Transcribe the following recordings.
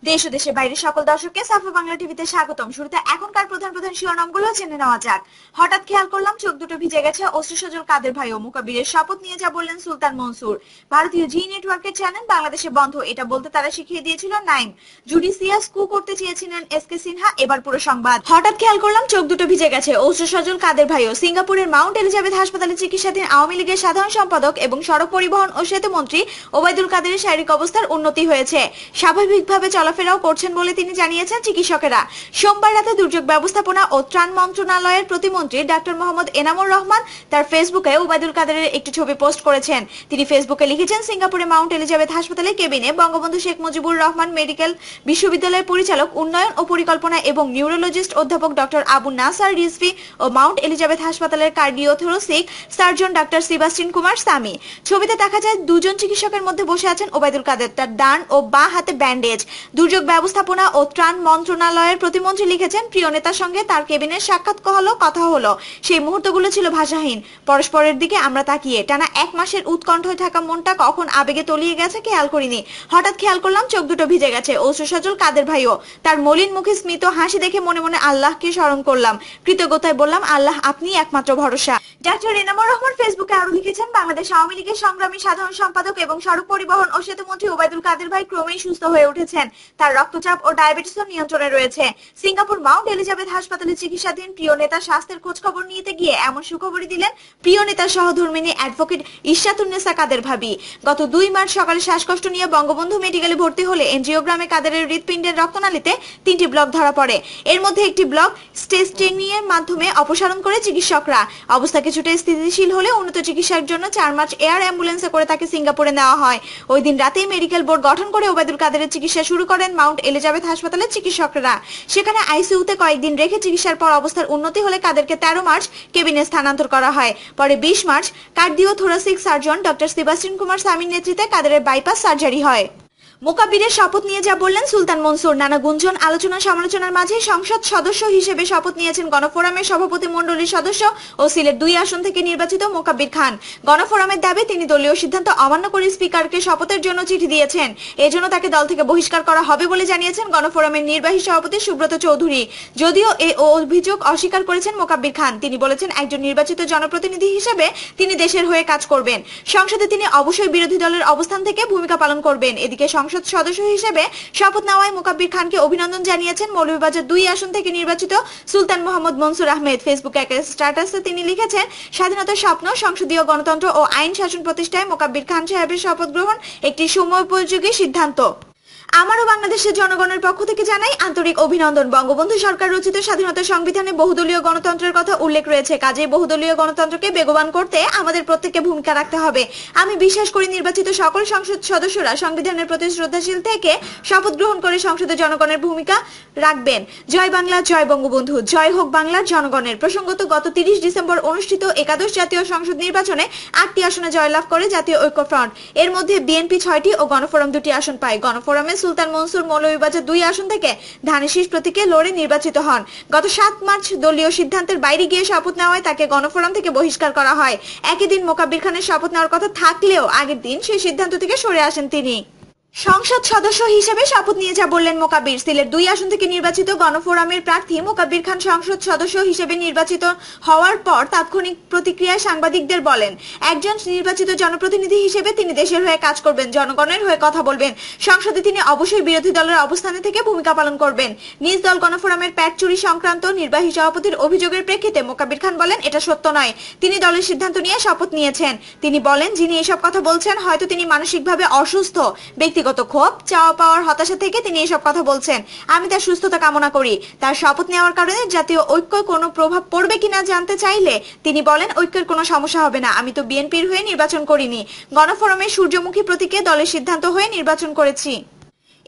দেশ ও দেশের বাইরের সকল দর্শককে সাফা বাংলা টিভিতে স্বাগতম। শুরুতে এখনকার প্রধান প্রধান শিরোনামগুলো জেনে নেওয়া যাক। হঠাৎ খেয়াল করলাম চোখ দুটো ভিজে গেছে অশ্রুসজল কাদের ভাই ও মুকাব্বিরের শপথ নিয়ে যা বললেন সুলতান মনসুর। ভারতীয় জি নেটওয়ার্কের চ্যানেল বাংলাদেশে বন্ধ, এটা বলতে তারা শিখিয়ে দিয়েছিল নাইম। জুডিশিয়াস কু করতে চেয়েছিলেন এসকে সিনহা, এবার পুরো সংবাদ। হঠাৎ খেয়াল করলাম চোখ দুটো ভিজে গেছে অশ্রুসজল কাদের ভাই ও সিঙ্গাপুরের মাউন্ট এলিজাবেথ হাসপাতালে চিকিৎসাধীন আওয়ামী লীগের সাধারণ সম্পাদক এবং সড়ক পরিবহন ও সেতু মন্ত্রী ওবায়দুল কাদেরের শারীরিক অবস্থার উন্নতি হয়েছে, স্বাভাবিকভাবে চলাফেরাও করছেন বলে তিনি জানিয়েছেন চিকিৎসকেরা। সোমবার রাতে দুর্যোগ ব্যবস্থাপনা ও ত্রাণ মন্ত্রণালয়ের প্রতিমন্ত্রী ডাক্তার মোহাম্মদ এনামুর রহমান তার ফেসবুকে ওবায়দুল কাদেরের একটি ছবি পোস্ট করেছেন। তিনি ফেসবুকে লিখেছেন, সিঙ্গাপুরে মাউন্ট এলিজাবেথ হাসপাতালে কেবিনে বঙ্গবন্ধু শেখ মুজিবুর রহমান মেডিকেল বিশ্ববিদ্যালয়ের পরিচালক উন্নয়ন ও পরিকল্পনা এবং নিউরোলজিস্ট অধ্যাপক ডক্টর আবু নাসার রিজভী ও মাউন্ট এলিজাবেথ হাসপাতালের কার্ডিওথোরাসিক সার্জন ডাক্তার সেবাস্টিন কুমার সামি। ছবিতে দেখা যায় দুজন চিকিৎসকের মধ্যে বসে আছেন ওবায়দুল কাদের, তার ডান ও বাঁ হাতে ব্যান্ডেজ। দুর্যোগ ব্যবস্থাপনা ও ত্রাণ মন্ত্রণালয়ের প্রতিমন্ত্রী লিখেছেন, প্রিয় নেতার সঙ্গে তার কেবিনের সাক্ষাৎ কথা হলো, সেই মুহূর্তগুলো ছিল ভাষাহীন। পরস্পরের দিকে আমরা তাকিয়ে টানা এক মাসের উৎকণ্ঠায় থাকা মনটা কখন আবেগে তলিয়ে গেছে খেয়াল করিনি। হঠাৎ খেয়াল করলাম চোখ দুটো ভিজে গেছে অশ্রুসজল কাদের ভাইও। তার মলিন মুখে স্মিত হাসি দেখে মনে মনে আল্লাহকে স্মরণ করলাম, কৃতজ্ঞতায় বললাম, আল্লাহ আপনি একমাত্র ভরসা। ডাক্তার এনামুর রহমান ফেসবুকে আরো লিখেছেন, বাংলাদেশ আওয়ামী লীগের সংগ্রামী সাধারণ সম্পাদক এবং সড়ক পরিবহন ও সেতু মন্ত্রী ওবায়দুল কাদের ভাই ক্রমেই সুস্থ হয়ে উঠেছেন। তার রক্তচাপ ও ডায়াবেটিসও নিয়ন্ত্রণে রয়েছে। সিঙ্গাপুর মাউন্ট এলিজাবেথ হাসপাতালে চিকিৎসাধীন প্রিয় নেতার স্বাস্থ্যের খোঁজ খবর নিতে গিয়ে এমন সুখবরই দিলেন প্রিয় নেতার সহধর্মিনী অ্যাডভোকেট ইশরাতুন্নেসা কাদের ভাবি। গত 2 মার্চ সকালে শ্বাসকষ্ট নিয়ে বঙ্গবন্ধু মেডিকেলে ভর্তি হলে এনজিওগ্রামে কাদেরের হৃৎপিণ্ডের রক্তনালীতে 3টি ব্লক ধরা পড়ে। এর মধ্যে একটি ব্লক স্টেস্টেনিং এর মাধ্যমে অপসারণ করে চিকিৎসকরা। অবস্থা কিছুটা স্থিতিশীল হলে উন্নত চিকিৎসার জন্য 4 মার্চ এয়ার অ্যাম্বুলেন্সে করে তাকে সিঙ্গাপুরে নেওয়া হয়। ওই দিন রাতেই মেডিকেল বোর্ড গঠন করে ওবায়দুল কাদেরের চিকিৎসা শুরু করেন মাউন্ট এলিজাবেথ হাসপাতালের চিকিৎসকরা। সেখানে আইসিইউতে কয়েকদিন রেখে চিকিৎসার পর অবস্থার উন্নতি হলে কাদেরকে 13 মার্চ কেবিনে স্থানান্তর করা হয়। পরে 20 March cardiothoracic surgeon doctor Sebastian Kumar Samir নেতৃত্বে কাদেরের বাইপাস সার্জারি হয়। মুকাব্বিরের শপথ নিয়ে যা বললেন সুলতান মনসুর। নানা গুঞ্জন আলোচনা সমালোচনার মাঝে সংসদ সদস্য হিসেবে শপথ নিয়েছেন গণফোরামের সভাপতি মণ্ডলীর সদস্য ও সিলেট 2 আসন থেকে নির্বাচিত মুকাব্বির খান। গণফোরামের দাবি, তিনি দলীয় সিদ্ধান্ত অমান্য করে স্পিকারকে শপথের জন্য চিঠি দিয়েছেন, এজন্য তাকে দল থেকে বহিষ্কার করা হবে বলে জানিয়েছেন গণফোরামের নির্বাহী সভাপতি সুব্রত চৌধুরী। যদিও এই অভিযোগ অস্বীকার করেছেন মুকাব্বির খান। তিনি বলেছেন, একজন নির্বাচিত জনপ্রতিনিধি হিসেবে তিনি দেশের হয়ে কাজ করবেন। সংসদে তিনি অবশ্যই বিরোধী দলের অবস্থান থেকে ভূমিকা পালন করবেন। এদিকে সংসদ সদস্য হিসেবে শপথ নেওয়ায় মুকাব্বির খানকে অভিনন্দন জানিয়েছেন মৌলভীবাজার 2 আসন থেকে নির্বাচিত সুলতান মোহাম্মদ মনসুর আহমেদ। ফেসবুকে এক স্ট্যাটাসে তিনি লিখেছেন, স্বাধীনতার স্বপ্ন, সংসদীয় গণতন্ত্র ও আইন শাসন প্রতিষ্ঠায় মুকাব্বির খান সাহেবের শপথ গ্রহণ একটি সময়োপযোগী সিদ্ধান্ত। আমারও বাংলাদেশের জনগণের পক্ষ থেকে জানাই আন্তরিক অভিনন্দন। বঙ্গবন্ধু সরকার রচিত স্বাধীনতা সংবিধানে বহুদলীয় গণতন্ত্রের কথা উল্লেখ রয়েছে। কাজেই বহুদলীয় গণতন্ত্রকে বেগবান করতে আমাদের প্রত্যেককে ভূমিকা রাখতে হবে। আমি বিশ্বাস করি নির্বাচিত সকল সংসদ সদস্যরা সংবিধানের প্রতি শ্রদ্ধাশীল থেকে শপথ গ্রহণ করে সংসদে জনগণের ভূমিকা রাখবেন। জয় বাংলা, জয় বঙ্গবন্ধু, জয় হোক বাংলার জনগণের। প্রসঙ্গত, গত 30 ডিসেম্বর অনুষ্ঠিত একাদশ জাতীয় সংসদ নির্বাচনে 8টি আসনে জয়লাভ করে জাতীয় ঐক্য ফ্রন্ট। এর মধ্যে বিএনপি 6টি ও গণফোরাম 2টি আসন পায়। গণফোরামে সুলতান মনসুর মৌলভীবাজার 2 আসন থেকে ধানের শীষ প্রতীকে লড়ে নির্বাচিত হন। গত 7 মার্চ দলীয় সিদ্ধান্তের বাইরে গিয়ে শপথ নেওয়ায় তাকে গণফোরাম থেকে বহিষ্কার করা হয়। একই দিন মুকাব্বির খানের শপথ নেওয়ার কথা থাকলেও আগের দিন সেই সিদ্ধান্ত থেকে সরে আসেন তিনি। সংসদ সদস্য হিসেবে শপথ নিয়ে যা বললেন মুকাব্বির। সিলেট 2 আসন থেকে নির্বাচিত গণফোরামের প্রার্থী মুকাব্বির খান সংসদ সদস্য হিসেবে নির্বাচিত হওয়ার পর তাৎক্ষণিক প্রতিক্রিয়ায় সাংবাদিকদের বলেন, একজন নির্বাচিত জনপ্রতিনিধি হিসেবে তিনি দেশের হয়ে কাজ করবেন, জনগণের হয়ে কথা বলবেন। সংসদে তিনি অবশ্যই বিরোধী দলের অবস্থানে থেকে ভূমিকা পালন করবেন। নিজ দল গণফোরামের প্যাট চুরি সংক্রান্ত নির্বাহী সভাপতির অভিযোগের প্রেক্ষিতে মুকাব্বির খান বলেন, এটা সত্য নয়। তিনি দলের সিদ্ধান্ত নিয়ে শপথ নিয়েছেন। তিনি বলেন, যিনি এসব কথা বলছেন হয়তো তিনি মানসিকভাবে অসুস্থ, ব্যক্তিগত ক্ষোভ, চাওয়া পাওয়ার হতাশা থেকে তিনি এসব কথা বলছেন। আমি তার সুস্থতা কামনা করি। তার শপথ নেওয়ার কারণে জাতীয় ঐক্য কোনো প্রভাব পড়বে কিনা জানতে চাইলে তিনি বলেন, ঐক্যের কোনো সমস্যা হবে না। আমি তো বিএনপির হয়ে নির্বাচন করিনি, গণফোরামের সূর্যমুখী প্রতীকে দলের সিদ্ধান্ত হয়ে নির্বাচন করেছি।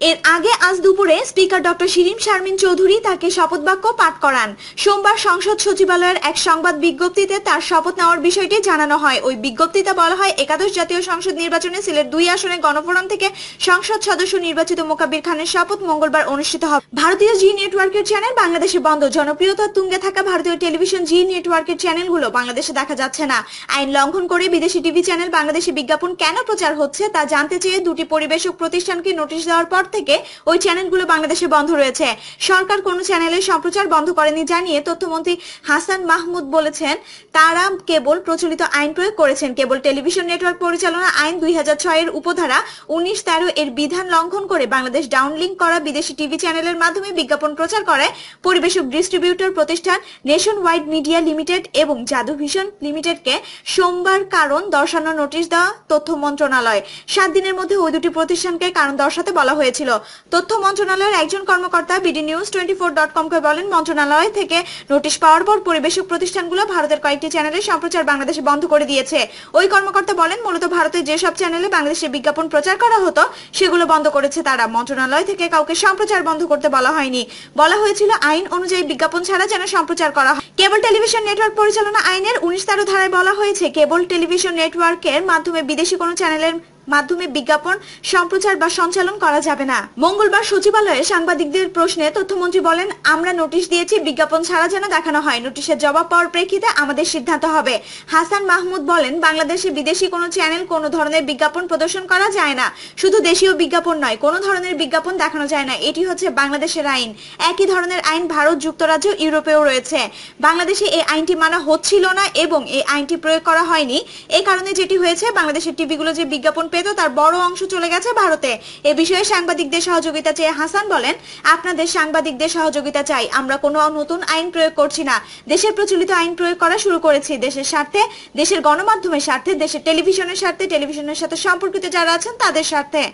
এর আগে আজ দুপুরে স্পিকার ডক্টর শিরিন শারমিন চৌধুরী তাকে শপথ বাক্য পাঠ করান। সোমবার সংসদ সচিবালয়ের এক সংবাদ বিজ্ঞপ্তিতে তার শপথ নেওয়ার বিষয়টি জানানো হয়। ওই বিজ্ঞপ্তিতে বলা হয়, একাদশ জাতীয় সংসদ নির্বাচনে সিলেট 2 আসনে গণফোরাম থেকে সংসদ সদস্য নির্বাচিত মুকাব্বির খানের শপথ মঙ্গলবার অনুষ্ঠিত হবে। ভারতীয় জি নেটওয়ার্কের চ্যানেল বাংলাদেশে বন্ধ। জনপ্রিয়তার তুঙ্গে থাকা ভারতীয় টেলিভিশন জি নেটওয়ার্কের চ্যানেলগুলো বাংলাদেশে দেখা যাচ্ছে না। আইন লঙ্ঘন করে বিদেশি টিভি চ্যানেল বাংলাদেশে বিজ্ঞাপন কেন প্রচার হচ্ছে তা জানতে চেয়ে 2টি পরিবেশক প্রতিষ্ঠানকে নোটিশ দেওয়ার পর থেকে ওই চ্যানেলগুলো বাংলাদেশে বন্ধ রয়েছে। সরকার কোনো চ্যানেলের সম্প্রচার বন্ধ করেনি জানিয়ে তথ্যমন্ত্রী হাসান মাহমুদ বলেছেন, তারা কেবল প্রচলিত আইন প্রয়োগ করেছেন। কেবল টেলিভিশন নেটওয়ার্ক পরিচালনা আইন 2006 এর উপধারা 19-13 এর বিধান লঙ্ঘন করে বাংলাদেশ ডাউনলিংক করা বিদেশি টিভি চ্যানেলের মাধ্যমে বিজ্ঞাপন প্রচার করে পরিবেশক ডিস্ট্রিবিউটর প্রতিষ্ঠান নেশন ওয়াইড মিডিয়া লিমিটেড এবং জাদু ভিশন লিমিটেডকে সোমবার কারণ দর্শানোর নোটিশ দেওয়া তথ্য মন্ত্রণালয়। 7 দিনের মধ্যে ওই দুটি প্রতিষ্ঠানকে কারণ দর্শাতে বলা হয়েছিল। তথ্য মন্ত্রণালয়ের একজন কর্মকর্তা bdnews24.com কে বলেন, মন্ত্রণালয় থেকে নোটিশ পাওয়ার পর পরিবেশক প্রতিষ্ঠানগুলো ভারতের কয়েকটি চ্যানেলের সম্প্রচার বাংলাদেশে বন্ধ করে দিয়েছে। ওই কর্মকর্তা বলেন, মূলত ভারতের যেসব চ্যানেলে বাংলাদেশে বিজ্ঞাপন প্রচার করা হতো সেগুলো বন্ধ করেছে তারা। মন্ত্রণালয় থেকে কাউকে সম্প্রচার বন্ধ করতে বলা হয়নি। বলা হয়েছিল আইন অনুযায়ী বিজ্ঞাপন ছাড়া যেন সম্প্রচার করা হয়। কেবল টেলিভিশন নেটওয়ার্ক পরিচালনা আইনের 19-13 ধারায় বলা হয়েছে, কেবল টেলিভিশন নেটওয়ার্কের মাধ্যমে বিদেশি কোনো চ্যানেলের মাধ্যমে বিজ্ঞাপন সম্প্রচার বা সঞ্চালন করা যাবে না। মঙ্গলবার সচিবালয়ে সাংবাদিকদের প্রশ্নে তথ্যমন্ত্রী বলেন, আমরা নোটিশ দিয়েছি বিজ্ঞাপন ছাড়া যেন দেখানো হয়। নোটিশের জবাব পাওয়ার প্রেক্ষিতে আমাদের সিদ্ধান্ত হবে। হাসান মাহমুদ বলেন, বাংলাদেশে বিদেশি কোনো চ্যানেল কোনো ধরনের বিজ্ঞাপন প্রদর্শন করা যায় না। শুধু দেশীয় বিজ্ঞাপন নয়, কোনো ধরনের বিজ্ঞাপন দেখানো যায় না। এটি হচ্ছে বাংলাদেশের আইন। একই ধরনের আইন ভারত, যুক্তরাজ্য, ইউরোপেও রয়েছে। বাংলাদেশে এই আইনটি মানা হচ্ছিল না এবং এই আইনটি প্রয়োগ করা হয়নি। এই কারণে যেটি হয়েছে, বাংলাদেশের টিভিগুলো যে বিজ্ঞাপন তার বড় অংশ চলে গেছে ভারতে। এ বিষয়ে সাংবাদিকদের সহযোগিতা চেয়ে হাসান বলেন, আপনাদের সাংবাদিকদের সহযোগিতা চাই। আমরা কোনো নতুন আইন প্রয়োগ করছি না। দেশের প্রচলিত আইন প্রয়োগ করা শুরু করেছি। দেশের স্বার্থে, দেশের গণমাধ্যমের স্বার্থে, দেশের টেলিভিশনের স্বার্থে, টেলিভিশনের সাথে সম্পর্কিত যারা আছেন তাদের স্বার্থে।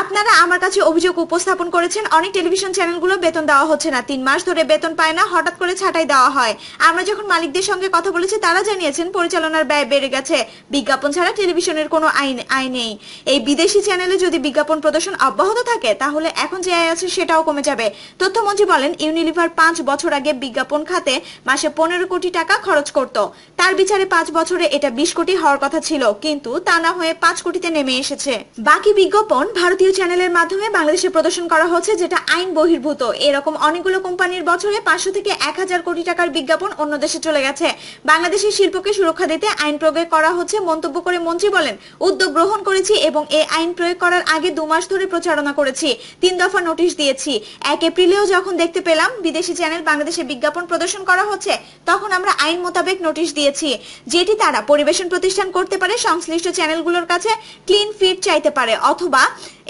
আপনারা আমার কাছে অভিযোগ উপস্থাপন করেছেন, অনেক টেলিভিশন চ্যানেলগুলো বেতন দেওয়া হচ্ছে না। 3 মাস ধরে বেতন পায় না, হঠাৎ করে ছাঁটাই দেওয়া হয়। আমরা যখন মালিকদের সঙ্গে কথা বলেছি তারা জানিয়েছেন পরিচালনার ব্যয় বেড়ে গেছে। বিজ্ঞাপন ছাড়া টেলিভিশনের কোনো আইন নেই। এই বিদেশি চ্যানেলে যদি বিজ্ঞাপন প্রদর্শন অব্যাহত থাকে তাহলে এখন যে আয় আছে সেটাও কমে যাবে। তথ্যমন্ত্রী বলেন, ইউনিলিভার 5 বছর আগে বিজ্ঞাপন খাতে মাসে 15 কোটি টাকা খরচ করত। তার বিচারে 5 বছরে এটা 20 কোটি হওয়ার কথা ছিল, কিন্তু তা না হয়ে 5 কোটিতে নেমে এসেছে। বাকি বিজ্ঞাপন ভারতীয় চ্যানেলের মাধ্যমে বাংলাদেশে প্রদর্শন করা হচ্ছে, যেটা আইন বহির্ভূত। এরকম অনেকগুলো কোম্পানির বছরে 500 থেকে 1000 কোটি টাকার বিজ্ঞাপন অন্য দেশে চলে গেছে। বাংলাদেশের শিল্পকে সুরক্ষা দিতে আইন প্রয়োগ করা হচ্ছে মন্তব্য করে মন্ত্রী বলেন, উদ্যোগ গ্রহণ করেছি এবং এই আইন প্রয়োগ করার আগে 2 মাস ধরে প্রচারণা করেছি। 3 দফা নোটিশ দিয়েছি। 1 এপ্রিলেও যখন দেখতে পেলাম বিদেশি চ্যানেল বাংলাদেশে বিজ্ঞাপন প্রদর্শন করা হচ্ছে, তখন আমরা আইন মোতাবেক নোটিশ দিয়েছি, যেটি তারা পরিবেশন প্রতিষ্ঠান করতে পারে, সংশ্লিষ্ট চ্যানেলগুলোর কাছে ক্লিন ফিড চাইতে পারে অথবা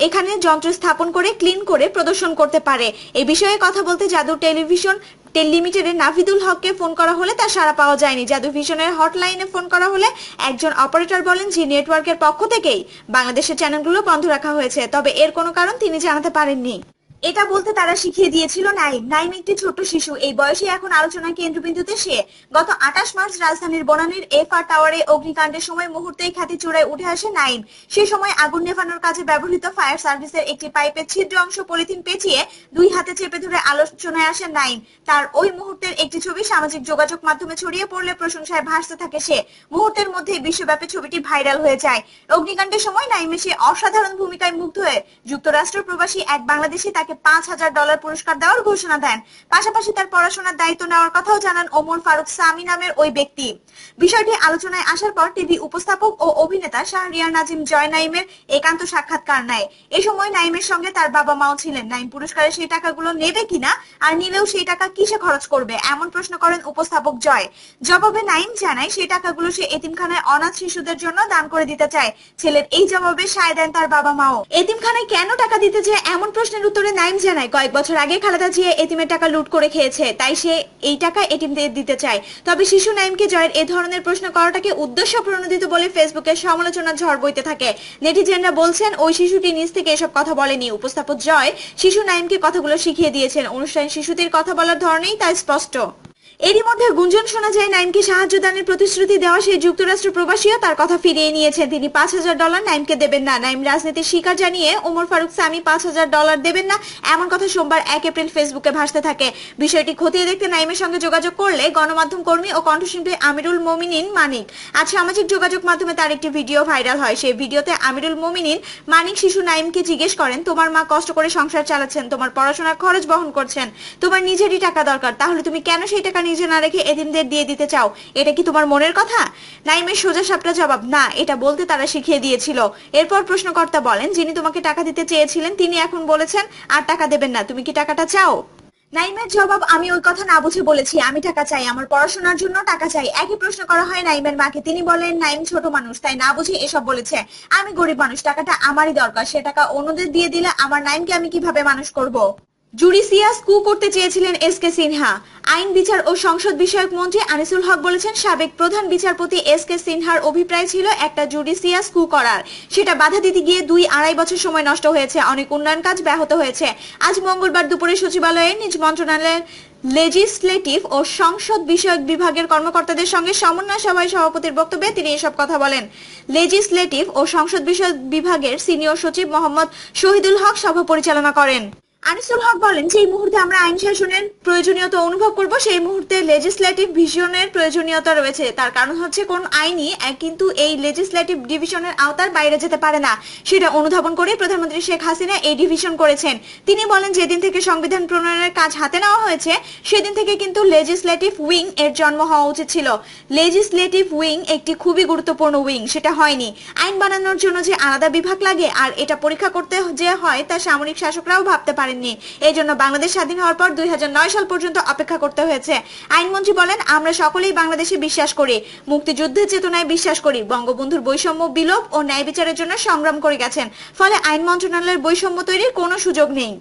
এখানে যন্ত্র স্থাপন করে ক্লিন করে প্রদর্শন করতে পারে। এই বিষয়ে কথা বলতে জাদু টেলিভিশন লিমিটেডের নাভিদুল হককে ফোন করা হলে তার সাড়া পাওয়া যায়নি। জাদু ভিশনের হটলাইনে ফোন করা হলে একজন অপারেটর বলেন, জি নেটওয়ার্কের পক্ষ থেকেই বাংলাদেশের চ্যানেলগুলো বন্ধ রাখা হয়েছে, তবে এর কোনো কারণ তিনি জানাতে পারেননি। এটা বলতে তারা শিখিয়ে দিয়েছিল নাইম একটি ছোট্ট শিশু। এই বয়সে এখন আলোচনার কেন্দ্রবিন্দুতে সে। গত 28 মার্চ রাজধানীর বনানীর এফআর টাওয়ারে অগ্নিকাণ্ডের সময় মুহূর্তেই খ্যাতি চূড়ায় উঠে আসে নাইম। সে সময় আগুন নেভানোর কাজে ব্যবহৃত ফায়ার সার্ভিসের একটি পাইপের ছিদ্র অংশ পলিথিন পেঁচিয়ে 2 হাতে চেপে ধরে আলোচনায় আসে নাইম। তার ওই মুহূর্তের একটি ছবি সামাজিক যোগাযোগ মাধ্যমে ছড়িয়ে পড়লে প্রশংসায় ভাসতে থাকে সে। মুহূর্তের মধ্যে বিশ্বব্যাপী ছবিটি ভাইরাল হয়ে যায়। অগ্নিকাণ্ডের সময় নাইমে সে অসাধারণ ভূমিকায় মুগ্ধ হয়ে যুক্তরাষ্ট্র প্রবাসী এক বাংলাদেশি তাকে $5000 পুরস্কার দেওয়ার ঘোষণা দেন। পাশাপাশি তার পড়াশোনার দায়িত্ব নেওয়ার কথাও জানান ওমর ফারুক সামি নামের ওই ব্যক্তি। বিষয়টি আলোচনায় আসার পর টিভি উপস্থাপক ও অভিনেতা শাহরিয়ার নাজিম জয় নাইমের একান্ত সাক্ষাৎকার নেয়। এই সময় নাইমের সঙ্গে তার বাবা মাও ছিলেন। নাইম পুরস্কারের সেই টাকাগুলো নেবে কিনা, আর নিলেও সেই টাকা কিসে খরচ করবে, এমন প্রশ্ন করেন উপস্থাপক জয়। জবাবে নাইম জানায় সেই টাকাগুলো সে এতিমখানায় অনাথ শিশুদের জন্য দান করে দিতে চায়। ছেলের এই জবাবে সায় দেন তার বাবা মাও। এতিমখানায় কেন টাকা দিতে চায় এমন প্রশ্নের উত্তরে নাইম জানায়, কয়েক বছর আগে খালেদা জিয়া এতিমের টাকা লুট করে খেয়েছে, তাই সে এই টাকা এতিমদের দিতে চায়। তবে শিশু নাইমকে জয়ের এ ধরনের প্রশ্ন করাটাকে উদ্দেশ্য প্রণোদিত বলে ফেসবুকে সমালোচনার ঝড় বইতে থাকে। নেটিজেনরা বলছেন ওই শিশুটি নিজ থেকে এসব কথা বলেনি। উপস্থাপক জয় শিশু নাইমকে কথাগুলো শিখিয়ে দিয়েছেন। অনুষ্ঠানে শিশুটির কথা বলার ধরনেই তাই স্পষ্ট। এরই মধ্যে গুঞ্জন শোনা যায় নাইমকে সাহায্য দানের প্রতিশ্রুতি দেওয়া সেই যুক্তরাষ্ট্র প্রবাসীও তার কথা ফিরিয়ে নিয়েছেন। তিনি $5000 নাইমকে দেবেন না। নাইম রাজনীতির শিকার জানিয়ে ওমর ফারুক সামি $5000 দেবেন না, এমন কথা সোমবার 1 এপ্রিল ফেসবুকে ভাসতে থাকে। বিষয়টি খতিয়ে দেখতে নাইমের সঙ্গে যোগাযোগ করলে গণমাধ্যম কর্মী ও কণ্ঠশিল্পী আমিরুল মোমিনিন মানিক। আজ সামাজিক যোগাযোগ মাধ্যমে তার একটি ভিডিও ভাইরাল হয়। সেই ভিডিওতে আমিরুল মোমিনিন মানিক শিশু নাইমকে জিজ্ঞেস করেন, তোমার মা কষ্ট করে সংসার চালাচ্ছেন, তোমার পড়াশোনার খরচ বহন করছেন, তোমার নিজেরই টাকা দরকার, তাহলে তুমি কেন সেই টাকা নিজে না রেখে এতিমদের দিয়ে দিতে চাও, এটা কি তোমার মনের কথা? নাইমের সোজা সাপটা জবাব, না, এটা বলতে তারা শিখিয়ে দিয়েছিল। এরপর প্রশ্নকর্তা বলেন, যিনি তোমাকে টাকা দিতে চেয়েছিলেন তিনি এখন বলেছেন আর টাকা দেবেন না, তুমি কি টাকাটা চাও? নাইমের জবাব, আমি ওই কথা না বুঝে বলেছি, আমি টাকা চাই, আমার পড়াশোনার জন্য টাকা চাই। একই প্রশ্ন করা হয় নাইমের মাকে, তিনি বলেন নাইম ছোট মানুষ তাই না বুঝে এসব বলেছে, আমি গরিব মানুষ, টাকাটা আমারই দরকার, সে টাকা অন্যদের দিয়ে দিলে আমার নাইমকে আমি কিভাবে মানুষ করব? জুডিশিয়াস কু করতে চেয়েছিলেন এস কে সিনহা। আইন বিচার ও সংসদ বিষয়ক মন্ত্রী আনিসুল হক বলেছেন, সাবেক প্রধান বিচারপতি এস কে সিনহার অভিপ্রায় ছিল একটা জুডিশিয়াস কু করার, সেটা বাধা দিতে গিয়ে 2-2.5 বছর সময় নষ্ট হয়েছে, অনেক উন্নয়ন কাজ ব্যাহত হয়েছে। আজ মঙ্গলবার দুপুরে সচিবালয়ে নিজ মন্ত্রণালয়ের লেজিসলেটিভ ও সংসদ বিষয়ক বিভাগের কর্মকর্তাদের সঙ্গে সমন্বয় সভায় সভাপতির বক্তব্যে তিনি এসব কথা বলেন। লেজিসলেটিভ ও সংসদ বিষয়ক বিভাগের সিনিয়র সচিব মোহাম্মদ শহীদুল হক সভা পরিচালনা করেন। আনিসুল হক বলেন, যে মুহূর্তে আমরা আইন শাসনের প্রয়োজনীয়তা অনুভব করব সেই মুহূর্তে লেজিসলেটিভ ভিশনের প্রয়োজনীয়তা রয়েছে। তার কারণ হচ্ছে কোন আইনই কিন্তু এই লেজিসলেটিভ ডিভিশনের আওতার বাইরে যেতে পারে না, সেটা অনুধাবন করে প্রধানমন্ত্রী শেখ হাসিনা এই ডিভিশন করেছেন। তিনি বলেন, যেদিন থেকে সংবিধান প্রণয়নের কাজ হাতে নেওয়া হয়েছে সেদিন থেকে কিন্তু লেজিসলেটিভ উইং এর জন্ম হওয়া উচিত ছিল। লেজিসলেটিভ উইং একটি খুবই গুরুত্বপূর্ণ উইং, সেটা হয়নি। আইন বানানোর জন্য যে আলাদা বিভাগ লাগে আর এটা পরীক্ষা করতে যে হয় তা সামরিক শাসকরাও ভাবতে পারে। এই জন্য বাংলাদেশ স্বাধীন হওয়ার পর 2009 সাল পর্যন্ত অপেক্ষা করতে হয়েছে। আইনমন্ত্রী বলেন, আমরা সকলেই বাংলাদেশে বিশ্বাস করি, মুক্তিযুদ্ধের চেতনায় বিশ্বাস করি, বঙ্গবন্ধুর বৈষম্য বিলোপ ও ন্যায় বিচারের জন্য সংগ্রাম করে গেছেন, ফলে আইন মন্ত্রণালয়ের বৈষম্য তৈরির কোনো সুযোগ নেই।